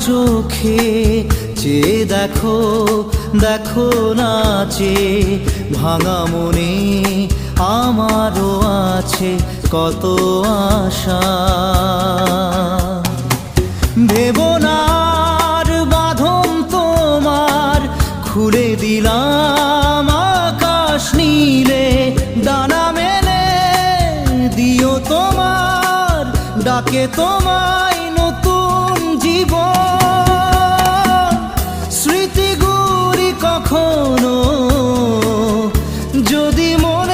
চোখে চেয়ে দেখো, দেখো নাচে ভাঙা মনে আমারও আছে কত আশা। ভেবো না আর বাঁধন তোমার, খুলে দিলাম আকাশ নীলে, ডানা মেলে দিও তোমার ডাকে তোমায় নতুন জীবন। স্মৃতিগুলি কখনো যদি মনে